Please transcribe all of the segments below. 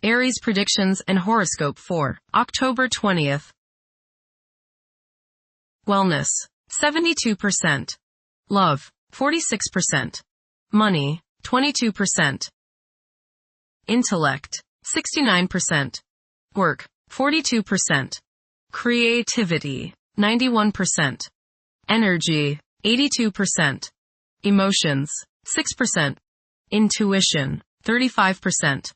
Aries predictions and horoscope for October 20th. Wellness, 72%. Love, 46%. Money, 22%. Intellect, 69%. Work, 42%. Creativity, 91%. Energy, 82%. Emotions, 6%. Intuition, 35%.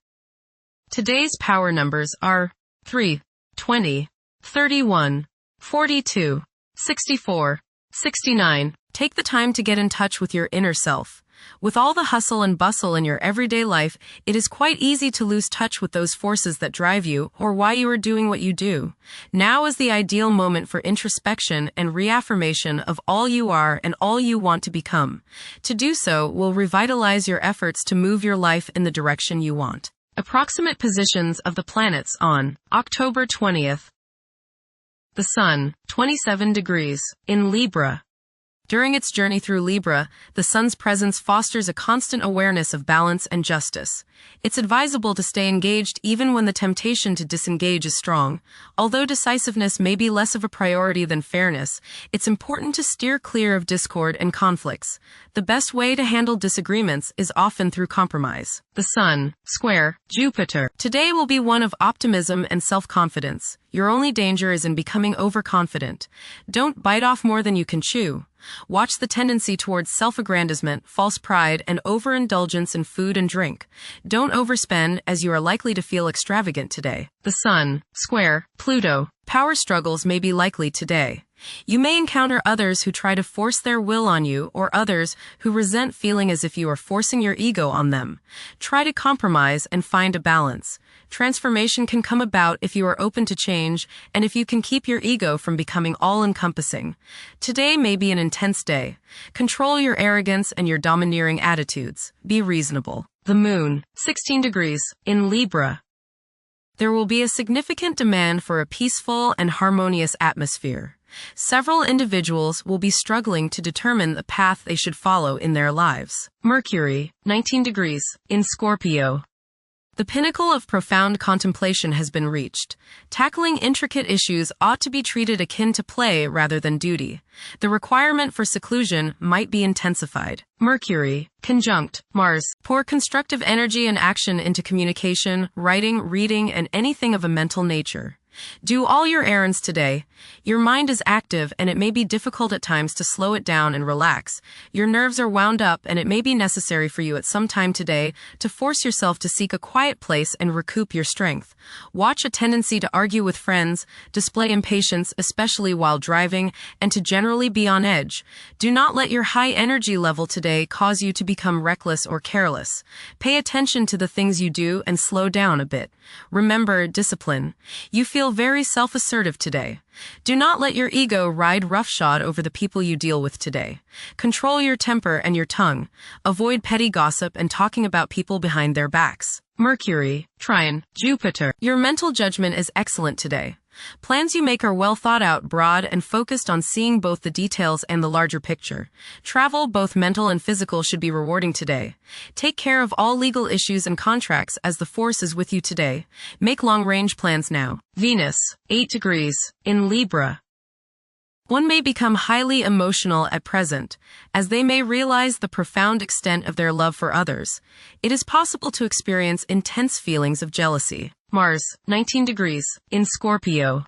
Today's power numbers are 3, 20, 31, 42, 64, 69. Take the time to get in touch with your inner self. With all the hustle and bustle in your everyday life, it is quite easy to lose touch with those forces that drive you or why you are doing what you do. Now is the ideal moment for introspection and reaffirmation of all you are and all you want to become. To do so will revitalize your efforts to move your life in the direction you want. Approximate positions of the planets on October 20th. The Sun, 27 degrees, in Libra. During its journey through Libra, the Sun's presence fosters a constant awareness of balance and justice. It's advisable to stay engaged even when the temptation to disengage is strong. Although decisiveness may be less of a priority than fairness, it's important to steer clear of discord and conflicts. The best way to handle disagreements is often through compromise. The Sun, square, Jupiter. Today will be one of optimism and self-confidence. Your only danger is in becoming overconfident. Don't bite off more than you can chew. Watch the tendency towards self-aggrandizement, false pride, and overindulgence in food and drink. Don't overspend, as you are likely to feel extravagant today. The Sun, square, Pluto. Power struggles may be likely today. You may encounter others who try to force their will on you or others who resent feeling as if you are forcing your ego on them. Try to compromise and find a balance. Transformation can come about if you are open to change and if you can keep your ego from becoming all-encompassing. Today may be an intense day. Control your arrogance and your domineering attitudes. Be reasonable. The Moon, 16 degrees, in Libra. There will be a significant demand for a peaceful and harmonious atmosphere. Several individuals will be struggling to determine the path they should follow in their lives. Mercury, 19 degrees, in Scorpio. The pinnacle of profound contemplation has been reached. Tackling intricate issues ought to be treated akin to play rather than duty. The requirement for seclusion might be intensified. Mercury, conjunct Mars. Pour constructive energy and action into communication, writing, reading, and anything of a mental nature. Do all your errands today. Your mind is active and it may be difficult at times to slow it down and relax. Your nerves are wound up and it may be necessary for you at some time today to force yourself to seek a quiet place and recoup your strength. Watch a tendency to argue with friends, display impatience, especially while driving, and to generally be on edge. Do not let your high energy level today cause you to become reckless or careless. Pay attention to the things you do and slow down a bit. Remember discipline. You feel very self-assertive today. Do not let your ego ride roughshod over the people you deal with today. Control your temper and your tongue. Avoid petty gossip and talking about people behind their backs. Mercury, trine, Jupiter. Your mental judgment is excellent today. Plans you make are well thought out, broad, and focused on seeing both the details and the larger picture. Travel, both mental and physical, should be rewarding today. Take care of all legal issues and contracts as the force is with you today. Make long-range plans now. Venus, 8 degrees, in Libra. One may become highly emotional at present, as they may realize the profound extent of their love for others. It is possible to experience intense feelings of jealousy. Mars, 19 degrees, in Scorpio.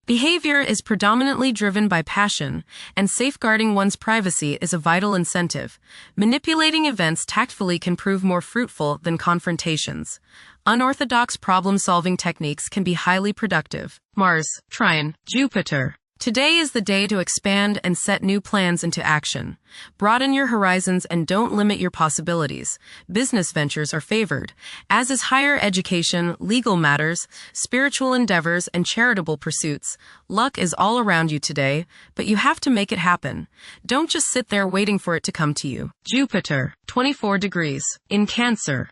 Behavior is predominantly driven by passion, and safeguarding one's privacy is a vital incentive. Manipulating events tactfully can prove more fruitful than confrontations. Unorthodox problem-solving techniques can be highly productive. Mars, trine, Jupiter. Today is the day to expand and set new plans into action. Broaden your horizons and don't limit your possibilities. Business ventures are favored, as is higher education, legal matters, spiritual endeavors, and charitable pursuits. Luck is all around you today, but you have to make it happen. Don't just sit there waiting for it to come to you. Jupiter, 24 degrees, in Cancer.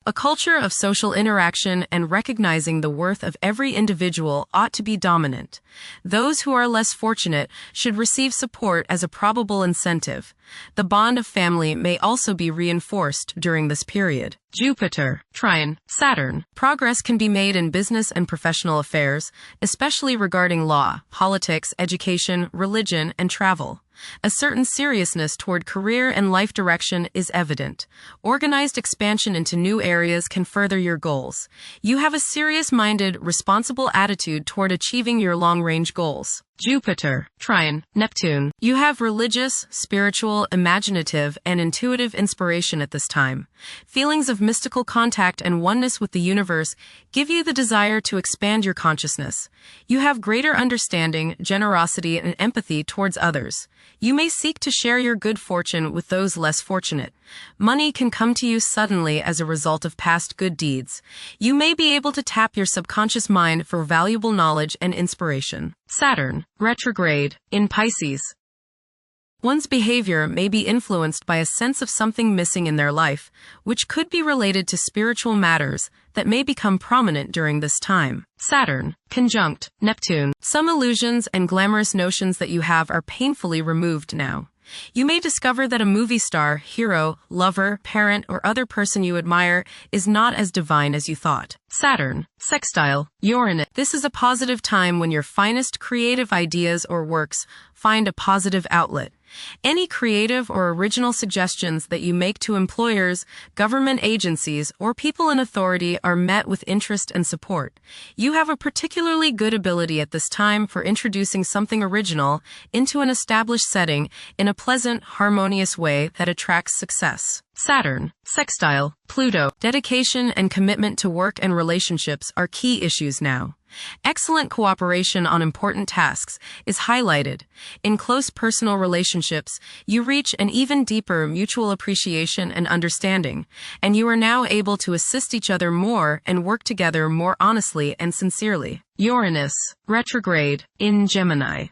A culture of social interaction and recognizing the worth of every individual ought to be dominant. Those who are less fortunate should receive support as a probable incentive. The bond of family may also be reinforced during this period. Jupiter, trine, Saturn. Progress can be made in business and professional affairs, especially regarding law, politics, education, religion, and travel. A certain seriousness toward career and life direction is evident. Organized expansion into new areas can further your goals. You have a serious-minded, responsible attitude toward achieving your long-range goals. Jupiter, trine, Neptune. You have religious, spiritual, imaginative, and intuitive inspiration at this time. Feelings of mystical contact and oneness with the universe give you the desire to expand your consciousness. You have greater understanding, generosity, and empathy towards others. You may seek to share your good fortune with those less fortunate. Money can come to you suddenly as a result of past good deeds. You may be able to tap your subconscious mind for valuable knowledge and inspiration. Saturn, retrograde, in Pisces. One's behavior may be influenced by a sense of something missing in their life, which could be related to spiritual matters that may become prominent during this time. Saturn, conjunct, Neptune. Some illusions and glamorous notions that you have are painfully removed now. You may discover that a movie star, hero, lover, parent, or other person you admire is not as divine as you thought. Saturn, sextile, Uranus. This is a positive time when your finest creative ideas or works find a positive outlet. Any creative or original suggestions that you make to employers, government agencies, or people in authority are met with interest and support. You have a particularly good ability at this time for introducing something original into an established setting in a pleasant, harmonious way that attracts success. Saturn, sextile, Pluto. Dedication and commitment to work and relationships are key issues now. Excellent cooperation on important tasks is highlighted. In close personal relationships, you reach an even deeper mutual appreciation and understanding, and you are now able to assist each other more and work together more honestly and sincerely. Uranus, retrograde, in Gemini.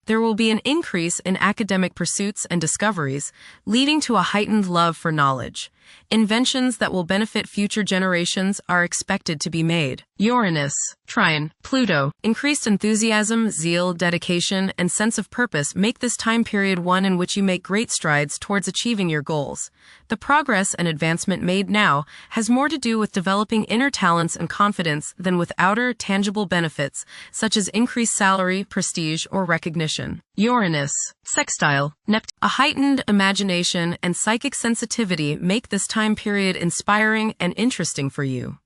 There will be an increase in academic pursuits and discoveries, leading to a heightened love for knowledge. Inventions that will benefit future generations are expected to be made. Uranus, trine, Pluto. Increased enthusiasm, zeal, dedication, and sense of purpose make this time period one in which you make great strides towards achieving your goals. The progress and advancement made now has more to do with developing inner talents and confidence than with outer, tangible benefits, such as increased salary, prestige, or recognition. Uranus, sextile, Neptune. A heightened imagination and psychic sensitivity make this time period inspiring and interesting for you.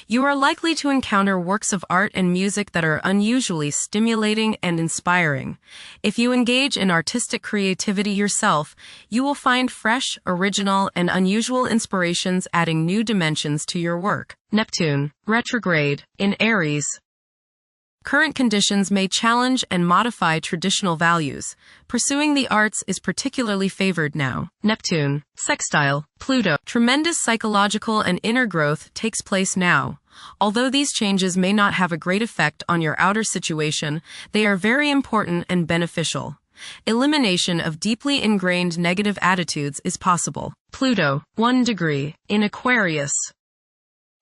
You are likely to encounter works of art and music that are unusually stimulating and inspiring. If you engage in artistic creativity yourself, you will find fresh, original, and unusual inspirations adding new dimensions to your work. Neptune, retrograde, in Aries. Current conditions may challenge and modify traditional values. Pursuing the arts is particularly favored now. Neptune, sextile, Pluto. Tremendous psychological and inner growth takes place now. Although these changes may not have a great effect on your outer situation, they are very important and beneficial. Elimination of deeply ingrained negative attitudes is possible. Pluto, 1 degree, in Aquarius.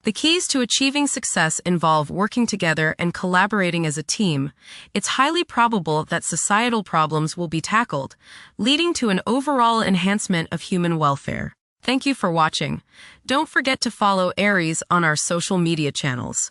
The keys to achieving success involve working together and collaborating as a team. It's highly probable that societal problems will be tackled, leading to an overall enhancement of human welfare. Thank you for watching. Don't forget to follow Aries on our social media channels.